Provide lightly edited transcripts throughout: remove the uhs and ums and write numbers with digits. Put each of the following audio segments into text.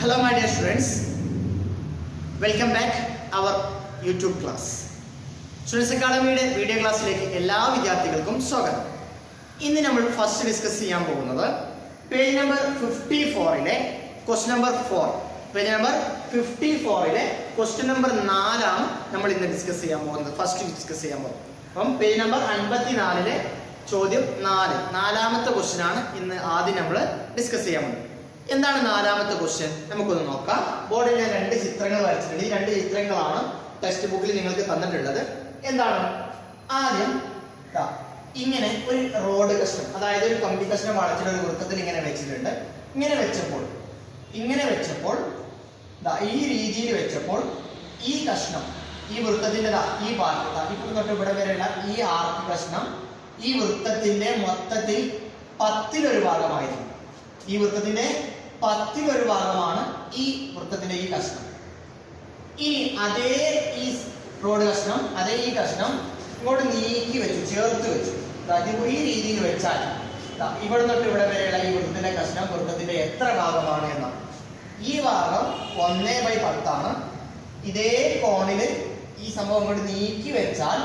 Hello my dear students, welcome back our YouTube class. Students Academy video ക്ലാസ്സിലേക്ക് എല്ലാ വിദ്യാർത്ഥികൾക്കും സ്വാഗതം. ഇന്ന് നമ്മൾ ഫസ്റ്റ് ഡിസ്കസ് ചെയ്യാൻ പോകുന്നത് പേജ് നമ്പർ 54ലെ ക്വസ്റ്റ്യൻ നമ്പർ 4. പേജ് നമ്പർ 54ലെ ക്വസ്റ്റ്യൻ നമ്പർ 4 ആണ് നമ്മൾ ഇന്ന് ഡിസ്കസ് ചെയ്യാൻ പോകുന്നത്. ഫസ്റ്റ് ഡിസ്കസ് ചെയ്യാൻ പോകുന്നത്. അപ്പം പേജ് നമ്പർ 54ലെ ചോദ്യം 4, നാലാമത്തെ ക്വസ്റ്റ്യൻ ആണ് ഇന്ന് ആദ്യം നമ്മൾ ഡിസ്കസ് ചെയ്യാൻ പോകുന്നത്. എന്താണ് നാലാമത്തെ ക്വസ്റ്റ്യൻ? നമുക്കൊന്ന് നോക്കാം. ബോർഡിൽ ഞാൻ 2 ചിത്രങ്ങൾ വരച്ചിട്ടുണ്ട്. ഈ 2 ചിത്രങ്ങളാണ് ടെക്സ്റ്റ് ബുക്കിൽ നിങ്ങൾക്ക് തന്നിട്ടുള്ളത്. എന്താണ്? ആദ്യം ഇങ്ങനെ ഒരു റോഡ് കഷ്ണം, അതായത് ഒരു കമ്പി കഷ്ണം വളച്ചിട്ട് ഒരു വൃത്തത്തിൽ ഇങ്ങനെ വെച്ചിട്ടുണ്ട്. ഇങ്ങനെ വെച്ചപ്പോൾ ഈ രീതിയിൽ വെച്ചപ്പോൾ ഈ കഷ്ണം, ഈ വൃത്തത്തിന്റെ ഈ ഭാഗത്ത് ഇപ്പോൾ തൊട്ട് ഇവിടെ വരെയുള്ള ഈ ആർക്ക് കഷ്ണം ഈ വൃത്തത്തിന്റെ മൊത്തത്തിൽ 10-1 ഭാഗമായിരുന്നു. ഈ വൃത്തത്തിന്റെ 10-1 ഭാഗമാണ് ഈ വൃത്തത്തിന്റെ ഈ കഷ്ണം. ഇനി അതേ ഈ റോഡ് കഷ്ണം, അതേ ഈ കഷ്ണം ഇങ്ങോട്ട് നീക്കി വെച്ചു, ചേർത്ത് വെച്ചു. ഈ രീതിയിൽ വെച്ചാൽ ഇവിടെ തൊട്ട് ഇവിടെ വരെയുള്ള ഈ വൃത്തത്തിന്റെ കഷ്ണം വൃത്തത്തിന്റെ എത്ര ഭാഗമാണ് എന്നാണ്. ഈ ഭാഗം 1/10 ആണ്. ഇതേ കോണിൽ ഈ സംഭവം കൊണ്ട് നീക്കി വെച്ചാൽ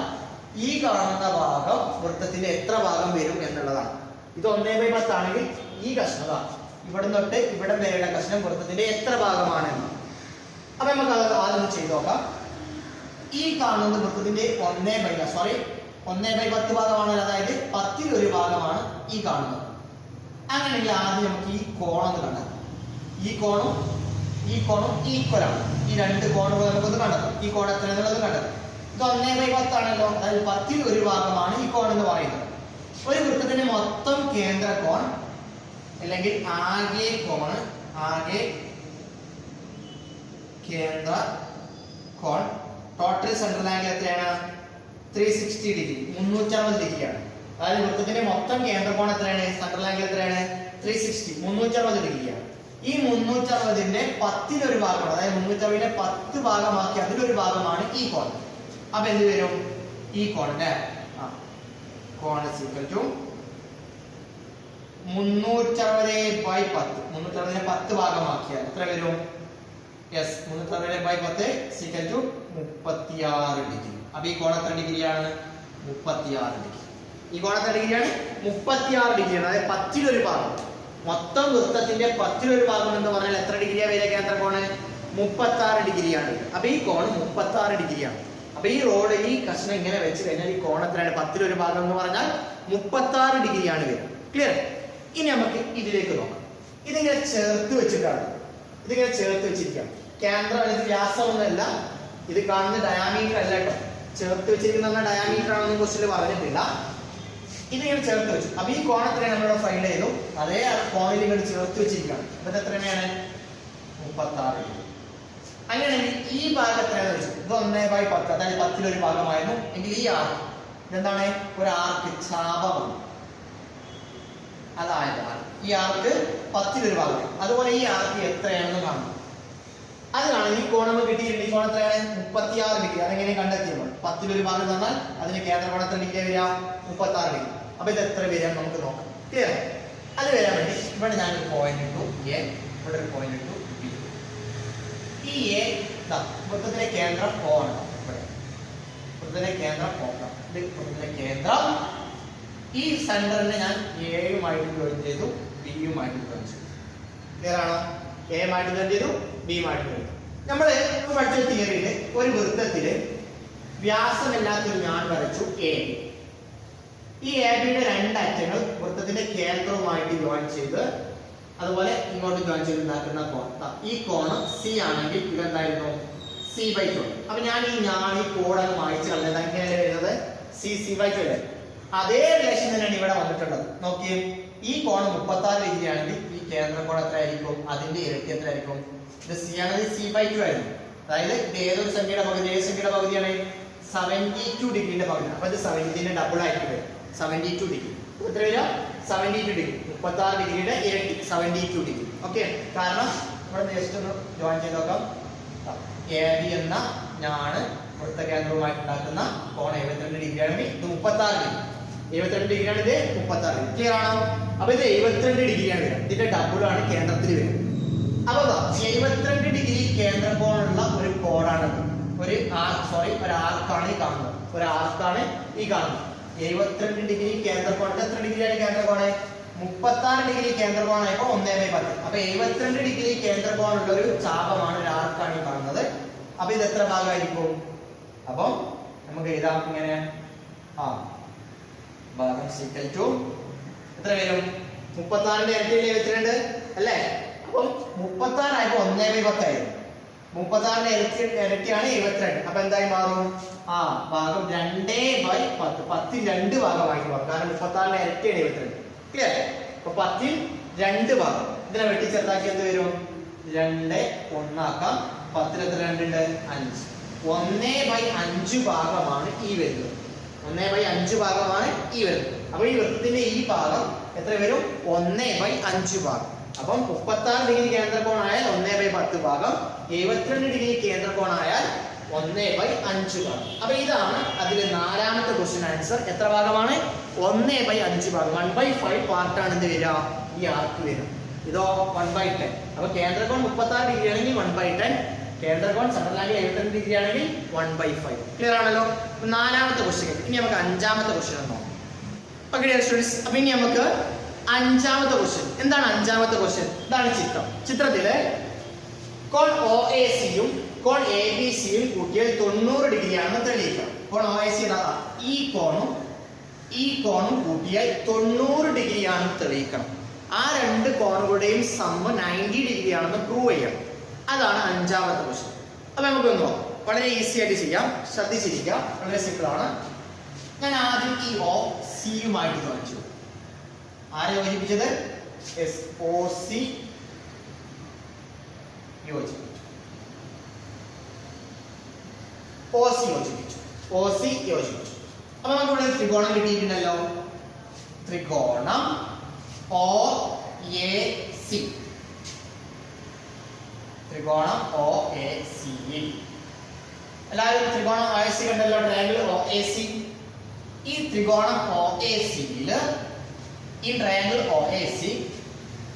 ഈ കാണുന്ന ഭാഗം വൃത്തത്തിന്റെ എത്ര ഭാഗം വരും എന്നുള്ളതാണ്. ഇത് 1/10 ആണെങ്കിൽ ഈ കഷ്ണം ഇവിടെ തൊട്ട് ഇവിടെ വരെയുള്ള കഷ്ണം വൃത്തത്തിന്റെ എത്ര ഭാഗമാണ് എന്ന്. അപ്പൊ നമുക്ക് അത് ആദ്യം ചെയ്ത് നോക്കാം. ഈ കാണുന്ന വൃത്തത്തിന്റെ 1/10 ഭാഗമാണ്, അതായത് 10-1 ഭാഗമാണ് ഈ കാണുന്നത്. അങ്ങനെയെങ്കിൽ ആദ്യം നമുക്ക് ഈ കോണം കണ്ടെത്താം. ഈ കോണും ഈക്വൽ ആണ്. ഈ 2 കോണുകൾ നമുക്കൊന്ന് കണ്ടെത്താം. ഈ കോൺ എത്ര എന്നുള്ളത് കണ്ടെത്താം. ഇത് 1/10 ആണല്ലോ, അതായത് 10-1 ഭാഗമാണ് ഈ കോൺ എന്ന് പറയുന്നത്. ഒരു വൃത്തത്തിന്റെ മൊത്തം കേന്ദ്ര കോൺ അല്ലെങ്കിൽ ആകെ കേന്ദ്ര കോൺ, ടോട്ടൽ സെൻട്രൽ ആംഗിൾ എത്രയാണ്? 360 ഡിഗ്രി, 360 ഡിഗ്രിയാണ്. അതായത് വൃത്തത്തിന്റെ മൊത്തം കേന്ദ്ര കോൺ എത്രയാണ്? സെൻട്രൽ ആംഗിൾ എത്രയാണ്? 360, 360 ഡിഗ്രിയാണ്. ഈ 360ന്റെ 10-1 ഭാഗമാണ്, അതായത് 360ന്റെ 10 ഭാഗമാക്കി അതിലൊരു ഭാഗമാണ് ഈ കോൺ. അപ്പൊ എന്ത് വരും? ഈ കോണിന്റെ കോൺ ഈസ് ഈക്വൽ ടു 360/10. 360നെ 10 ഭാഗമാക്കിയാൽ എത്ര വരും? 360/10 ഈക്വൽ ടു 36 ഡിഗ്രി. അപ്പൊ ഈ കോൺ എത്ര ഡിഗ്രിയാണ്? 36 ഡിഗ്രി. ഈ കോൺ എത്ര ഡിഗ്രിയാണ്? 36 ഡിഗ്രിയാണ്. അതായത് 10-1 ഭാഗം, മൊത്തം വൃത്തത്തിന്റെ 10-1 ഭാഗം എന്ന് പറഞ്ഞാൽ എത്ര ഡിഗ്രിയാ വരിക? കേന്ദ്ര കോണ് 36 ഡിഗ്രിയാണ്. അപ്പൊ ഈ കോൺ 36 ഡിഗ്രിയാണ്. അപ്പൊ ഈ റോഡ്, ഈ കഷ്ണം ഇങ്ങനെ വെച്ച് കഴിഞ്ഞാൽ ഈ കോൺ എത്രയാണ്? 10-1 ഭാഗം എന്ന് പറഞ്ഞാൽ 36 ഡിഗ്രിയാണ് വരിക. ക്ലിയർ? ഇനി നമുക്ക് ഇതിലേക്ക് നോക്കാം. ഇതിങ്ങനെ ചേർത്ത് വെച്ചിട്ടാണ്, ഇതിങ്ങനെ ചേർത്ത് വെച്ചിരിക്കാം. കേന്ദ്രം ഇത് വ്യാസമൊന്നുമല്ല, ഇത് കാണുന്ന ഡയാമീറ്റർ അല്ല കേട്ടോ. ചേർത്ത് വെച്ചിരിക്കുന്ന ഡയാമീറ്റർ ആണെന്ന് ക്വസ്റ്റ്യൻ പറഞ്ഞിട്ടില്ല. ഇതിങ്ങനെ ചേർത്ത് വെച്ചു. അപ്പൊ ഈ കോൺ എത്രയാണ് നമ്മളിവിടെ ഫൈൻഡ് ചെയ്തു? അതേ കോണിൽ ഇങ്ങോട്ട് ചേർത്ത് വെച്ചിരിക്കുകയാണ്. ഇത് എത്രയാണ്? 36 ഡിഗ്രി. അങ്ങനെയാണെങ്കിൽ ഈ ഭാഗം എത്രയാണെന്ന് വെച്ചു? ഇത് 1/10, അതായത് 10-1 ഭാഗമായിരുന്നു എങ്കിൽ ഈ ആർക്ക് ഇതെന്താണ്? ഒരു ആർക്ക്, ചാപമാണ്. അതായത് ഈ ആർക്ക് 10-1 ഭാഗം. അതുപോലെ ഈ ആർക്ക് എത്രയാണെന്ന് കാണണം. അത് കാണാൻ ഈ കോൺ നമ്മൾ കിട്ടിയിട്ടുണ്ട്. ഈ കോൺ എത്രയാണ്? 36 ഡിഗ്രി. അതെങ്ങനെ കണ്ടെത്തിയപ്പോൾ 10-1 ഭാഗം എന്ന് പറഞ്ഞാൽ അതിന് കേന്ദ്ര കോൺ എത്ര ഡിഗ്രി വരിക? 36 ഡിഗ്രി. അപ്പൊ ഇത് എത്ര വരിക നമുക്ക് നോക്കാം. ക്ലിയർ? അത് വരാൻ വേണ്ടി ഇവിടെ ഞാനൊരു പോയിന്റ് ഇട്ടു എ, ഇവിടെ ഒരു പോയിന്റ് ഇട്ടു ബി. ഈ എ വൃത്തത്തിലെ കേന്ദ്രം O ആണ്. ഇവിടെ വൃത്തത്തിലെ കേന്ദ്രം O. ഇത് വൃത്തത്തിലെ കേന്ദ്രം. ഈ സെന്ററിനെ ഞാൻ എയുമായിട്ട് ജോയിൻ ചെയ്തു, ബിയുമായിട്ട് ജോയിൻ ചെയ്തു. ക്ലിയർ ആണോ? എയുമായിട്ട് ജോയിൻ ചെയ്തു, ബിയുമായിട്ട് ജോയിൻ ചെയ്തു. നമ്മൾ പഠിച്ച തിയറിയിൽ ഒരു വൃത്തത്തില് വ്യാസമില്ലാത്തൊരു ഞാൻ വരച്ചു എ. ഈ എ ബിയുടെ 2 അറ്റങ്ങൾ വൃത്തത്തിന്റെ കേന്ദ്രവുമായിട്ട് ജോയിൻ ചെയ്ത് അതുപോലെ ഇങ്ങോട്ട് ജോയിൻ ചെയ്ത് ഉണ്ടാക്കുന്ന കോൺ. ഈ കോണ് സി ആണെങ്കിൽ ഇതെന്തായിരുന്നു? C/2. അപ്പൊ ഞാൻ ഈ കോഡങ്ങ് മായ്ച്ചു കളഞ്ഞത്. അങ്ങനെയല്ലേ വരുന്നത്? C/2 അല്ലേ? അതേ റിലേഷൻ തന്നെയാണ് ഇവിടെ വന്നിട്ടുള്ളത്. നോക്കിയേ, ഈ കോൺ 36 ഡിഗ്രി ആണെങ്കിൽ ഈ കേന്ദ്ര കോൺ എത്ര ആയിരിക്കും? അതിന്റെ ഇരട്ടി എത്ര ആയിരിക്കും? ഇത് സി ആണെങ്കിൽ C/2 ആയിരുന്നു. അതായത് ഇത് ഏതൊരു സംഖ്യയുടെ പകുതി? ഏത് സംഖ്യയുടെ പകുതിയാണ്? 72 ഡിഗ്രിന്റെ പകുതി. അപ്പൊ ഇത് 70ന്റെ ഡബിൾ ആയിട്ട് വരും. 72 ഡിഗ്രി. എത്ര വരിക? 72 ഡിഗ്രി. 36 ഡിഗ്രിയുടെ ഇരട്ടി 72 ഡിഗ്രി. ഓക്കെ? കാരണം ഇവിടെ ജസ്റ്റ് ഒന്ന് ജോയിൻ ചെയ്ത് നോക്കാം. എ ബി എന്ന ഞാണ് വൃത്തകേന്ദ്രവുമായിട്ട് ഉണ്ടാക്കുന്ന കോൺ 72 ഡിഗ്രി ആണെങ്കിൽ ഇത് 36 ഡിഗ്രി. 72 ഡിഗ്രിയാണ്, ഇത് 36 ഡിഗ്രി. ക്ലിയർ ആണോ? അപ്പൊ ഇത് 72 ഡിഗ്രിയാണ് വരിക. ഇതിന്റെ ഡബിൾ ആണ് കേന്ദ്രത്തിൽ വരിക. അപ്പൊ 72 ഡിഗ്രി കേന്ദ്രകോണുള്ള ഒരു കോണാണ് ഒരു ആർക്കാണ് ഈ കാണുന്നത്. ഒരു ആർക്കാണ് ഈ കാണുന്നത്. 72 ഡിഗ്രി കേന്ദ്രകോണിൽ എത്ര ഡിഗ്രിയാണ് കേന്ദ്രകോണ്? 36 ഡിഗ്രി കേന്ദ്രകോണായപ്പോ 1/10. അപ്പൊ 72 ഡിഗ്രി കേന്ദ്രകോണുള്ള ഒരു ചാപമാണ് ഒരു ആർക്കാണ് ഈ കാണുന്നത്. അപ്പൊ ഇത് എത്ര ഭാഗമായിരിക്കും? അപ്പം നമുക്ക് എഴുതാം ഇങ്ങനെ ഭാഗം സീക്കൽ ടു എത്ര വരും? 36ന്റെ ഇരട്ടിയിൽ 72 അല്ലേ? അപ്പം 36 ആയപ്പോ 1/10 ആയിരുന്നു. 36ന്റെ ഇരട്ടിയാണ് 72. അപ്പൊ എന്തായി മാറും? ഭാഗം 2/10. 10 2 ഭാഗമാക്കി മാറും. കാരണം 36ന്റെ ഇരട്ടിയാണ് 72. ക്ലിയർ? അപ്പൊ 10 2 ഭാഗം. ഇതിനെ വെട്ടി ചെറുതാക്കി എന്ത് വരും? 2 1 ആക്കാം. 10 എത്ര 2 ഉണ്ട്? 5. 1/5 ഭാഗമാണ് ഈ വരുന്നത്. 1/5 ഭാഗമാണ് ഈ വരുന്നത്. അപ്പൊ ഈ വൃത്തത്തിന്റെ ഈ ഭാഗം എത്ര വരും? 1/5 ഭാഗം. അപ്പം 36 ഡിഗ്രി കേന്ദ്രകോണായാൽ 1/10 ഭാഗം, 72 ഡിഗ്രി കേന്ദ്രകോണായാൽ 1/5 ഭാഗം. അപ്പൊ ഇതാണ് അതിൽ നാലാമത്തെ ക്വസ്റ്റ്യൻ ആൻസർ. എത്ര ഭാഗമാണ്? 1/5 ഭാഗം. 1/5 പാർട്ടാണ് എന്ത് വരിക? ഈ ആർക്ക് വരും. ഇതോ 1/10. അപ്പൊ കേന്ദ്രകോൺ 36 ഡിഗ്രി ആണെങ്കിൽ 1/10, കേന്ദ്രകോൺ സെൻട്രൽ ആംഗിൾ 72 ഡിഗ്രി ആണെങ്കിൽ 1/5. ക്ലിയർ ആണല്ലോ? നാലാമത്തെ ക്വസ്റ്റ്യൻ. ഇനി നമുക്ക് അഞ്ചാമത്തെ ക്വസ്റ്റ്യൻ നോക്കാം. ഓക്കെ ഡിയർ സ്റ്റുഡൻസ്, അപ്പൊ ഇനി നമുക്ക് അഞ്ചാമത്തെ ക്വസ്റ്റ്യൻ. എന്താണ് അഞ്ചാമത്തെ ക്വസ്റ്റ്യൻ? ഇതാണ് ചിത്രം. ചിത്രത്തില് കോൺ OACയും കോൺ ABCയും കൂട്ടിയാൽ 90 ഡിഗ്രി ആണെന്ന് തെളിയിക്കാം. കോൺ OAC ഈ കോണും കൂട്ടിയാൽ 90 ഡിഗ്രി ആണെന്ന് തെളിയിക്കണം. ആ രണ്ട് കോണുകളുടെയും സമ്മ് 90 ഡിഗ്രി ആണെന്ന് പ്രൂവ് ചെയ്യണം. അതാണ് അഞ്ചാമത്തെ ക്വസ്റ്റ്യൻ. അപ്പൊ നമുക്ക് നോക്കാം. വളരെ ഈസി ആയിട്ട് ചെയ്യാം. ശ്രദ്ധിച്ചിരിക്കാം. വളരെ സിമ്പിൾ ആണ്. ഞാൻ ആദ്യം ഈ OCയുമായിട്ട് കാണിച്ചു. ആരെ യോജിപ്പിച്ചത്? OC യോജിപ്പിച്ചു. OC യോജിപ്പിച്ചു. അപ്പൊ നമുക്ക് ഇവിടെ ത്രികോണം കിട്ടിയിട്ടുണ്ടല്ലോ. ത്രികോണം OAC. ത്രികോണം OAC. എല്ലാവരും ത്രികോണം OAC കണ്ടല്ലോ. Triangle OAC. ഈ ത്രികോണം OACയില് ഈ ട്രയാങ്കിൾ OAC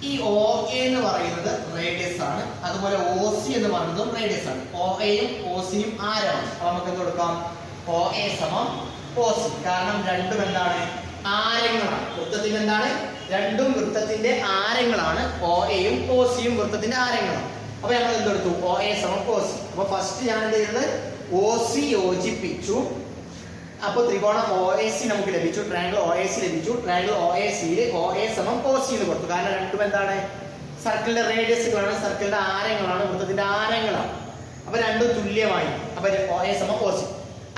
ഈ OA എന്ന് പറയുന്നത് റേഡിയസ് ആണ്. അതുപോലെ OC എന്ന് പറയുന്നതും റേഡിയസ് ആണ്. OAയും OCയും ആരാണ്? അപ്പൊ നമുക്ക് എന്ത് കൊടുക്കാം? OA സമം OC. കാരണം രണ്ടും എന്താണ്? ആരങ്ങളാണ്. വൃത്തത്തിന്റെ എന്താണ്? രണ്ടും വൃത്തത്തിന്റെ ആരങ്ങളാണ്. OAയും OCയും വൃത്തത്തിന്റെ ആരങ്ങളാണ്. അപ്പൊ നമ്മൾ എന്തെടുത്തു? OA സമം OC. അപ്പൊ ഫസ്റ്റ് ഞാൻ എന്ത് ചെയ്തത്? OC യോജിപ്പിച്ചു. അപ്പോൾ ത്രികോണം OAC നമുക്ക് ലഭിച്ചു. ട്രയാങ്കിൾ OAC ലഭിച്ചു. ട്രയാങ്കിൾ OACയിൽ OA സമം OC എന്ന് കൊടുത്തു. കാരണം രണ്ടും എന്താണ്? സർക്കിളിന്റെ റേഡിയസുകളാണ്, സർക്കിളിന്റെ ആരങ്ങളാണ്, വൃത്തത്തിന്റെ ആരങ്ങളാണ്. അപ്പൊ രണ്ടും തുല്യമായി. അപ്പൊ OA സമം OC.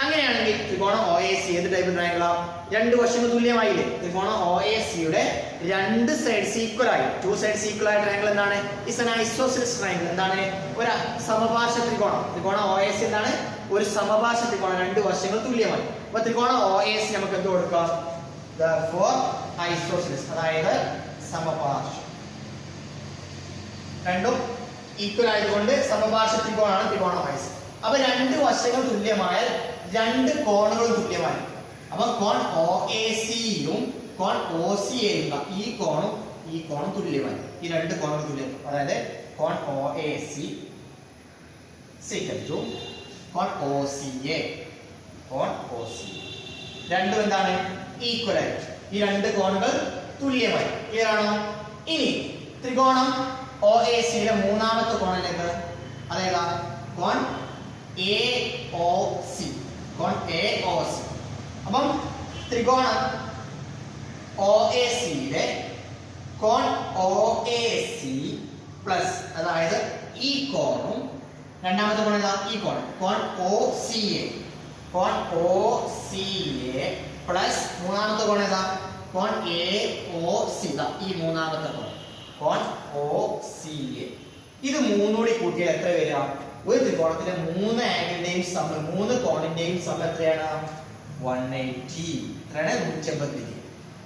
അങ്ങനെയാണെങ്കിൽ ത്രികോണം OAC ഏത് ടൈപ്പ് ട്രയാങ്കിളാ? രണ്ട് വശങ്ങൾ തുല്യമായില്ലേ? ത്രികോണം OACയുടെ രണ്ട് സൈഡ്സ് ഈക്വൽ ആയി. 2 സൈഡ്സ് ഈക്വൽ ആയ ട്രയാങ്കിൾ എന്താണ്? Is an isosceles triangle. എന്താണ്? ഒരു സമപാർശ്വ ത്രികോണം. ത്രികോണം OAC എന്താണ്? ഒരു സമപാർശ്വ ത്രികോണം. രണ്ട് വശങ്ങൾ തുല്യമായി. അപ്പൊ ത്രികോണം OAC നമുക്ക് എന്ത് കൊടുക്കാം? therefore isosceles, അതായത് സമപാർശ്വം. രണ്ടും ഈക്വൽ ആയതുകൊണ്ട് സമപാർശ്വ ത്രികോണമാണ് ത്രികോണം OAC. അപ്പൊ രണ്ട് വശങ്ങൾ തുല്യമായാൽ രണ്ട് കോണുകളും തുല്യമായി. അപ്പൊ കോൺ OACയും കോൺ OCയും ഈ കോണും തുല്യമായി. ഈ രണ്ട് കോണുകൾ തുല്യം. അതായത് കോൺ OAC = കോൺ OCA. രണ്ടും എന്താണ്? ഈക്വൽ ആയി. ഈ രണ്ട് കോണുകൾ തുല്യമായി. ക്ലിയർ ആണോ? ഇനി ത്രികോണം OACയിലെ മൂന്നാമത്തെ കോണിലേക്ക് അതേതാ? കോൺ AOC. അപ്പം ത്രികോണം OACയിലെ കോൺ OAC പ്ലസ്, അതായത് ഈ കോണും രണ്ടാമത്തെ കോൺ ഏതാ? ഈ കോൺ OCA. പ്ലസ് മൂന്നാമത്തെ കോൺ ഏതാ? കോൺ AOC. ഈ മൂന്നാമത്തെ കോൺ OCA. ഇത് മൂന്നുകൂടി കൂട്ടിയാൽ എത്ര വരിക? ഒരു ത്രികോണത്തിന്റെ മൂന്ന് ആംഗിളിന്റെയും സമം, മൂന്ന് കോണിന്റെയും സമം എത്രയാണ്? 180. എത്രയാണ്? 180 ഡിഗ്രി.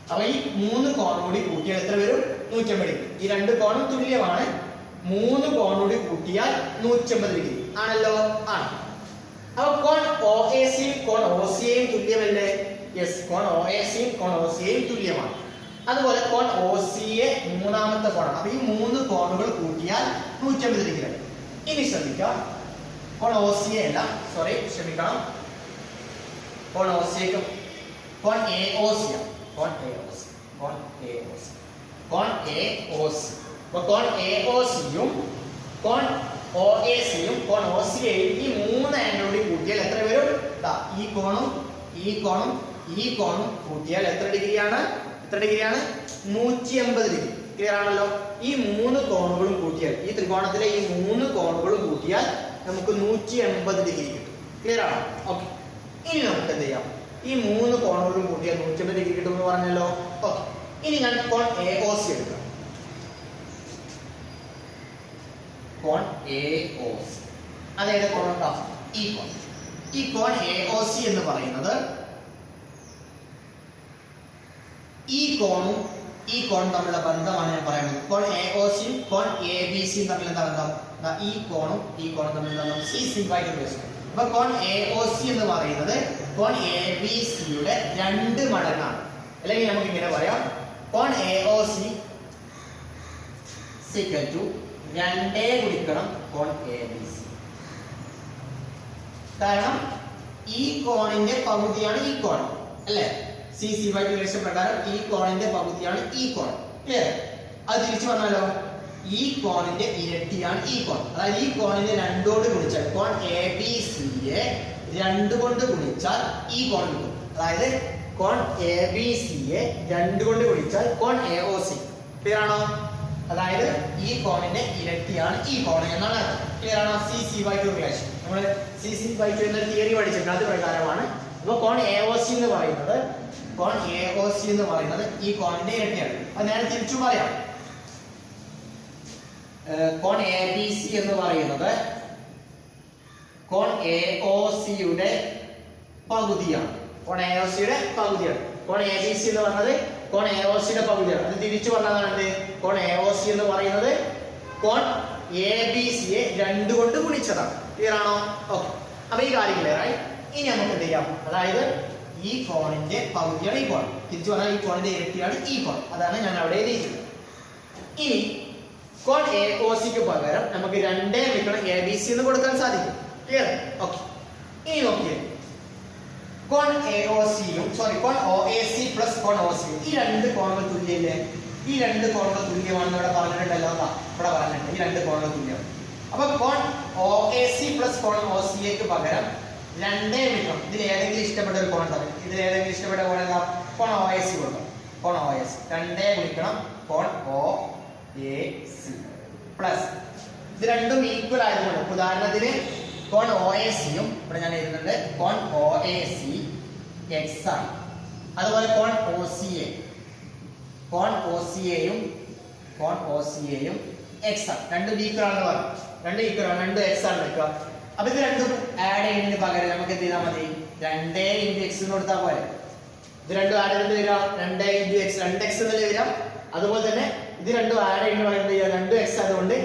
അപ്പൊ ഈ മൂന്ന് കോൺ കൂടി കൂട്ടിയാൽ എത്ര വരും? 180 ഡിഗ്രി. ഈ രണ്ട് കോണും തുല്യമാണ്. മൂന്ന് കോൺ കൂടി കൂട്ടിയാൽ 180 ഡിഗ്രി ആണല്ലോ? ആണ്. അപ്പൊ കോൺ OAC കോൺ OCയും തുല്യമല്ലേ? യെസ്, കോൺ OACയും കോൺ OCയും തുല്യമാണ്. അതുപോലെ കോൺ OCA മൂന്നാമത്തെ കോണാണ്. അപ്പൊ ഈ മൂന്ന് കോണുകൾ കൂട്ടിയാൽ 150 ഡിഗ്രിയാണ്. ഇനി ശ്രദ്ധിക്കാം, കോൺ ഒ സി എ അല്ല, സോറി ക്ഷമിക്കണം, കോൺ ഒ സി എക്ക് കോൺ എ ഒ സി ആണ്. കോൺ എ ഒ സി, കോൺ എ ഒ സി, കോൺ എ ഒ സി. അപ്പോൾ കോൺ എ ഒ സിയും കോൺ ഒ എ സിയും കോൺ ഒ സി എയും ഈ 3 ആംഗിളോട് കൂട്ടിയാൽ എത്ര വരും? ഈ കോണും ഈ കോണും ഈ കോണും കൂട്ടിയാൽ എത്ര ഡിഗ്രിയാണ്? 180 ഡിഗ്രി. ക്ലിയർ ആണല്ലോ? ഈ 3 കോണുകളും കൂട്ടിയാൽ, ഈ ത്രികോണത്തിലെ ഈ 3 കോണുകളും കൂട്ടിയാൽ നമുക്ക് 180 ഡിഗ്രി കിട്ടും. ക്ലിയർ ആണോ? ഓക്കെ. ഇനി നമുക്ക് എന്ത് ചെയ്യാം? ഈ 3 കോണുകളും കൂട്ടിയാൽ 180 ഡിഗ്രി കിട്ടും എന്ന് പറഞ്ഞല്ലോ. ഓക്കെ. ഇനി ഞാൻ കോൺ എ ഒ സി എടുക്കാം. കോൺ എ ഒ സി അതായത് കോൺ ഈ കോൺ എ ഒ സി എന്ന് പറയുന്നത് ഈ കോണും ഈ കോണും തമ്മിലുള്ള ബന്ധമാണ് ഞാൻ പറയുന്നത്. കോൺ എ ഒ സിയും കോൺ എ ബി സിയും തമ്മിൽ എന്താ ബന്ധം? ഈ കോണും ഈ കോണും തമ്മിലുള്ള ബന്ധം സി സിംബൈറ്റ് ബേസ്. അപ്പൊ കോൺ എ ഒ സി എന്ന് പറയുന്നത് കോൺ എ ബി സിയുടെ 2 മടങ്ങാണ്. അല്ലെങ്കിൽ നമുക്ക് ഇങ്ങനെ പറയാം, കോൺ A O C equal to 2 ഗുണിക്കണം കോൺ എ ബി സി. കാരണം ഈ കോണിന്റെ പകുതിയാണ് ഈ കോൺ അല്ലേ? സി സി ബൈ റിലേഷൻ പ്രകാരം ഈ കോണിന്റെ പകുതിയാണ് ഈ കോൺ. ക്ലിയർ? അത് തിരിച്ചു പറഞ്ഞാലോ, ഈ കോണിന്റെ ഇരട്ടിയാണ് ഈ കോൺ. അതായത് ഈ കോണിനെ 2 കൊണ്ട് ഗുണിച്ചാൽ, കോൺ എ ബി സിയെ 2 കൊണ്ട് ഗുണിച്ചാൽ ഈ കോൺ കിട്ടും. അതായത് കോൺ എ ബി സിയെ 2 കൊണ്ട് ഗുണിച്ചാൽ കോൺ എ ഒ സി. ക്ലിയർ ആണോ? അതായത് ഈ കോണിന്റെ ഇരട്ടിയാണ് ഈ കോൺ എന്നാണ് അർത്ഥം. ക്ലിയർ ആണോ? C C by two relation നമ്മൾ സി സി ബൈ ടു എന്ന തിയറി പഠിച്ചിട്ടുണ്ട്. അത് പ്രകാരമാണ്. അപ്പോൾ കോൺ എ ഒ സി എന്ന് പറയുന്നത് ഈ കോണിന്റെ ഇരട്ടിയാണ്. അത് നേരെ തിരിച്ചു പറയാം. കോൺ എ ബി സി എന്ന് പറയുന്നത് കോൺ എ ഒ സിയുടെ പകുതിയാണ്. കോൺ എ ഒ സിയുടെ പകുതിയാണ്. കോൺ എ ബി സി എന്ന് പറയുന്നത് കോൺ എ ഒ സിയുടെ പകുതിയാണ്. അത് തിരിച്ചു പറഞ്ഞതാണ് കോൺ എ ഒ സി എന്ന് പറയുന്നത് കോൺ എ ബി സിയെ 2 കൊണ്ട് ഗുണിച്ചതാണ്. ക്ലിയർ ആണോ? ഓക്കെ. അപ്പൊ ഈ കാര്യം ക്ലിയർ ആയി. ഇനി നമുക്ക് എന്ത് ചെയ്യാം? അതായത് ഈ കോണിന്റെ പകുതിയാണ് ഈ കോൺ, തിരിച്ചു പറഞ്ഞാൽ ഈ കോണിന്റെ ഇരട്ടിയാണ് ഈ കോൺ. അതാണ് ഞാൻ അവിടെ എഴുതിയിരിക്കുന്നത്. ഇനി കോൺ എ ഒ സിക്ക് പകരം നമുക്ക് 2 ഗുണിക്കണം എ ബി സി എന്ന് കൊടുക്കാൻ സാധിക്കും. ക്ലിയർ? ഓക്കെ. ഇനി നോക്കിയേ, കോൺ എ ഒ സിയും കോൺ ഒ എ സി പ്ലസ് കോൺ ഒ സിയും ഈ 2 കോണുകൾ തുല്യമില്ലേ? ഈ 2 കോണുകൾ തുല്യമാണെന്ന് ഇവിടെ പറഞ്ഞിട്ടുണ്ടല്ലോ. ഇവിടെ പറഞ്ഞിട്ടുണ്ട് ഈ 2 കോണുകൾ തുല്യമാണ്. അപ്പൊ കോൺ ഒ എ സി പ്ലസ് കോൺ ഒ സി എക്ക് പകരം 2 ഗുണിക്കണം. ഇതിൽ ഏതെങ്കിലും ഇഷ്ടപ്പെട്ട ഒരു കോൺ തമ്മിൽ, ഇതിൽ ഏതെങ്കിലും ഇഷ്ടപ്പെട്ട കോൺ എന്താ? കോൺ ഒ എ സി കൊടുക്കാം. കോൺ ഒ എ സി 2 ഗുണിക്കണം കോൺ ഒ എ സി പ്ലസ് ഇത് രണ്ടും ഈക്വൽ ആയതുകൊണ്ട്, ഉദാഹരണത്തിന് കോൺ ഒ എ സിയും ഇവിടെ ഞാൻ എഴുതുന്നുണ്ട് കോൺ ഒ എ സി എക്സ് ആണ്. അതുപോലെ കോൺ ഒ സി എയും എക്സ് ആണ്. രണ്ടും ഈക്വൽ ആണെന്ന് പറഞ്ഞു. 2 ഈക്വൽ ആണ്, 2 എക്സ് ആണ് വെക്കുക. അപ്പൊ ഇത് രണ്ടും ആഡ് ചെയ്യുന്നതിന് പകരം നമുക്ക് എന്ത് ചെയ്താൽ മതി? 2 ഇൻറ്റു എക്സ് എന്ന് കൊടുത്താൽ പോലെ. ഇത് രണ്ടും ആഡ് ചെയ്ത് വരാം 2 ഇൻറ്റു എക്സ്, 2x എന്നല്ലേ വരാം. അതുപോലെ തന്നെ ഇത് രണ്ടും ആഡ് ചെയ്യുന്ന പകരം എന്ത് ചെയ്യാം? 2x അതുകൊണ്ട്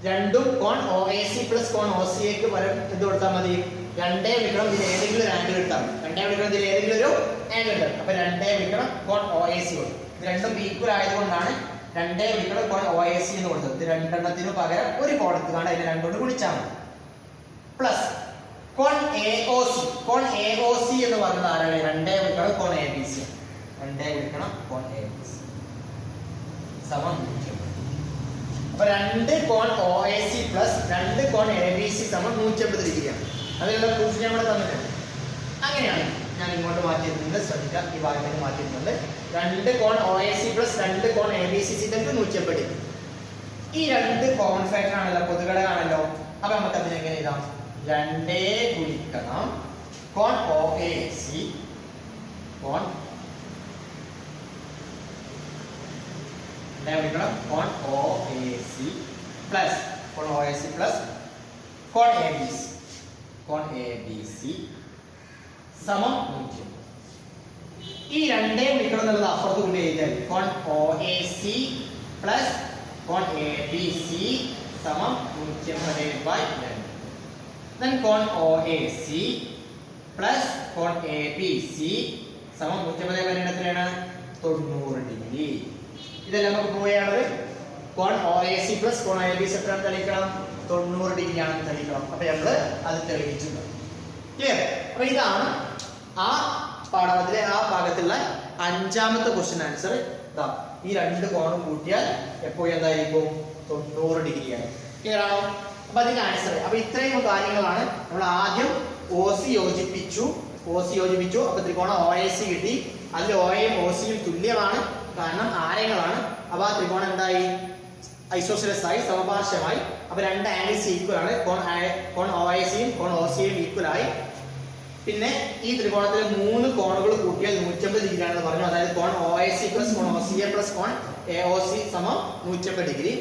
രണ്ടും കോൺ ഒ എ സി പ്ലസ് കോൺ ഒ സി എക്ക് പകരം എന്ത് കൊടുത്താൽ മതി? 2 ഗുണിക്കണം ഇതിൽ ഏതെങ്കിലും ഒരു ആംഗിൾ എടുത്താൽ മതി. 2 ഗുണിക്കണം ഇതിൽ ഏതെങ്കിലും ഒരു ആംഗിൾ എടുക്കണം. അപ്പൊ 2 ഗുണിക്കണം കോൺ ഒ എ സി കൊടുക്കും. ഇത് രണ്ടും ഈക്വൽ ആയതുകൊണ്ടാണ് 2 ഗുണിക്കണം കോൺ ഒ എ സി എന്ന് കൊടുത്തത്. ഇത് രണ്ടെണ്ണത്തിന് പകരം ഒരു കോൺ എടുത്തുകൊണ്ട് അതിനെ 2 കൊണ്ട് ഗുണിച്ചാൽ മതി. പ്ലസ് കോൺ എ ഒ സി എന്ന് പറയുന്നത് ആരാണ്? 2 ഗുണിക്കണം കോൺ എ ബി സി. 2 ഗുണിക്കണം കോൺ എ ബി സി സമം 180. അപ്പൊ 2 കോൺ ഒ എ സി പ്ലസ് 2 കോൺ എ ബി സി സമം 180 ഡിഗ്രിയാണ്. അതിനുള്ള പ്രൂഫ് ഞാൻ ഇവിടെ തന്നിട്ടുണ്ട്. അങ്ങനെയാണ് ഞാൻ ഇങ്ങോട്ട് മാറ്റിയിട്ടുണ്ട്. ശ്രദ്ധിക്കാം, ഈ ഭാഗത്തേക്ക് മാറ്റിയിട്ടുണ്ട്. 2 കോൺ ഒ എ സി പ്ലസ് 2 കോൺ എ ബി സി സിക്ക് 180 ഡിഗ്രി. ഈ 2 കോമൺ ഫാക്ടർ ആണല്ലോ, പൊതുഘടകമാണല്ലോ. അപ്പൊ നമുക്ക് അതിനെ എങ്ങനെ എഴുതാം? 2 ഗുണിക്കണം കോൺ ഒ എ സി കോൺ ഗുണിക്കണം കോൺ ഒ എ സി പ്ലസ് കോൺ ഒ എ സി പ്ലസ് കോൺ എ ബി സി സമം 180. ഈ 2 ഗുണിക്കണം എന്നുള്ളത് അപ്പുറത്ത് കൊണ്ട് എഴുതിയാൽ കോൺ ഒ എ സി പ്ലസ് കോൺ എ ബി സി സമം 180/2. Then കോൺ ഒ എ സി പ്ലസ് കോൺ എ ബി സി സമം 180/2 എത്രയാണ്? 90 ഡിഗ്രി. ഇതെല്ലാം നമുക്ക് പ്രൂവ് ചെയ്യാനുള്ളത് കോൺ OAC പ്ലസ് കോൺ ABC എത്രയാണ് തെളിയിക്കണം? 90 ഡിഗ്രി ആണെന്ന് തെളിയിക്കണം. അപ്പൊ നമ്മൾ അത് തെളിയിച്ചിട്ടുണ്ട്. ക്ലിയർ? അപ്പൊ ഇതാണ് ആ പാഠത്തിലെ ആ ഭാഗത്തുള്ള 5ാമത്തെ ക്വസ്റ്റ്യൻ ആൻസർ. ഇതാ ഈ രണ്ട് കോണും കൂട്ടിയാൽ എപ്പോഴും എന്തായിരിക്കും? 90 ഡിഗ്രി ആയി. ക്ലിയർ ആണോ? അപ്പൊ അതിന്റെ ആൻസർ. അപ്പൊ ഇത്രയും കാര്യങ്ങളാണ് നമ്മൾ ആദ്യം OC യോജിപ്പിച്ചു. അപ്പൊ ത്രികോണം OAC കിട്ടി. അതിൽ OAയും OCയും തുല്യമാണ്, കാരണം ആരങ്ങളാണ്. അപ്പൊ ആ ത്രികോണം എന്തായി? ഐസോസെലസ് ആയി, സമപാർശ്വമായി. അപ്പൊ രണ്ട് ആംഗിൾസ് ഈക്വൽ ആണ്. കോൺ OACയും കോൺ OCയും ഈക്വൽ ആയി. പിന്നെ ഈ ത്രികോണത്തിലെ 3 കോണുകൾ കൂട്ടിയാൽ 180 ഡിഗ്രി ആണെന്ന് പറഞ്ഞു. അതായത് കോൺ OAC പ്ലസ് കോൺ OCA പ്ലസ് കോൺ AOC സമം 180 ഡിഗ്രി.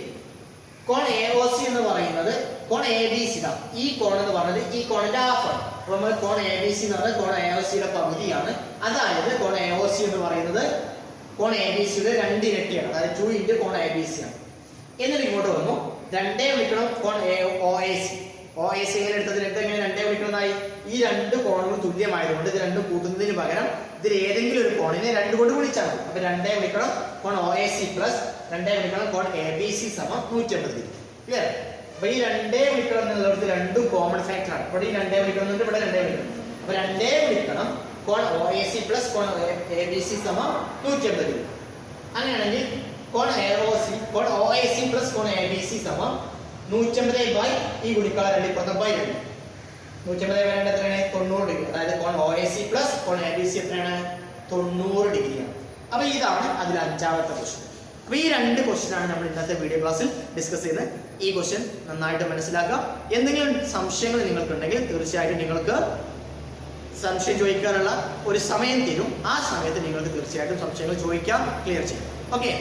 കോൺ AOC എന്ന് പറയുന്നത് കോൺ ABC ആണ്. ഈ കോൺ എന്ന് പറയുന്നത് ഈ കോണിന്റെ ഹാഫ് ആണ്. അപ്പൊ നമ്മൾ കോൺ ABC എന്ന് പറയുന്നത് കോൺ AOCയുടെ പകുതിയാണ്. അതായത് കോൺ AOC എന്ന് പറയുന്നത് കോൺ ABCയുടെ 2 ഇരട്ടിയാണ്. അതായത് 2 ഇൻറ്റു കോൺ ABC ആണ്. എന്നിട്ട് ഇങ്ങോട്ട് വന്നു 2 വിളിക്കണം കോൺ OAC എങ്ങനെ എടുത്തതിനെടുത്ത് എങ്ങനെ 2 വിളിക്കുന്നതായി? ഈ രണ്ട് കോണുകൾ തുല്യമായതുകൊണ്ട് ഇത് രണ്ടും കൂട്ടുന്നതിന് പകരം ഇതിൽ ഏതെങ്കിലും ഒരു കോണിനെ 2 കൊണ്ട് ഗുണിച്ചാൽ മതി. അപ്പൊ 2 വിളിക്കണം കോൺ OAC പ്ലസ് 2 വിളിക്കണം കോൺ ABC സമം 180 ഡിഗ്രി. ക്ലിയർ? അപ്പൊ ഈ 2 വിളിക്കണം എന്നുള്ളത് രണ്ടും കോമൺ ഫാക്ടർ ആണ്. ഇവിടെ ഈ 2 വിളിക്കണം ഇവിടെ 2 വിളിക്കണം. അപ്പൊ 2 വിളിക്കണം കോൺ OAC പ്ലസ് കോൺ ABC സമം 180 ഡിഗ്രി. അങ്ങനെയാണെങ്കിൽ കോൺ OAC പ്ലസ് കോൺ ABC സമം 180 ബൈ ഈ ഗുണിക്കാളെ 2 ബൈ 2. 180 ബൈ 2 എത്രയാണ്? 90 ഡിഗ്രി. അതായത് കോൺ OAC പ്ലസ് കോൺ ABC എത്രയാണ്? 90 ഡിഗ്രിയാണ്. അപ്പൊ ഇതാണ് അതിൽ 5ാമത്തെ ക്വസ്റ്റ്യൻ. അപ്പൊ ഈ 2 ക്വസ്റ്റ്യൻ ആണ് നമ്മൾ ഇന്നത്തെ വീഡിയോ ക്ലാസ്സിൽ ഡിസ്കസ് ചെയ്യുന്നത്. ഈ ക്വസ്റ്റ്യൻ നന്നായിട്ട് മനസ്സിലാക്കുക. എന്തെങ്കിലും സംശയങ്ങൾ നിങ്ങൾക്കുണ്ടെങ്കിൽ തീർച്ചയായിട്ടും നിങ്ങൾക്ക് സംശയം ചോദിക്കാനുള്ള ഒരു സമയം തരും. ആ സമയത്ത് നിങ്ങൾക്ക് തീർച്ചയായിട്ടും സംശയങ്ങൾ ചോദിക്കാം, ക്ലിയർ ചെയ്യാം. ഓക്കെ.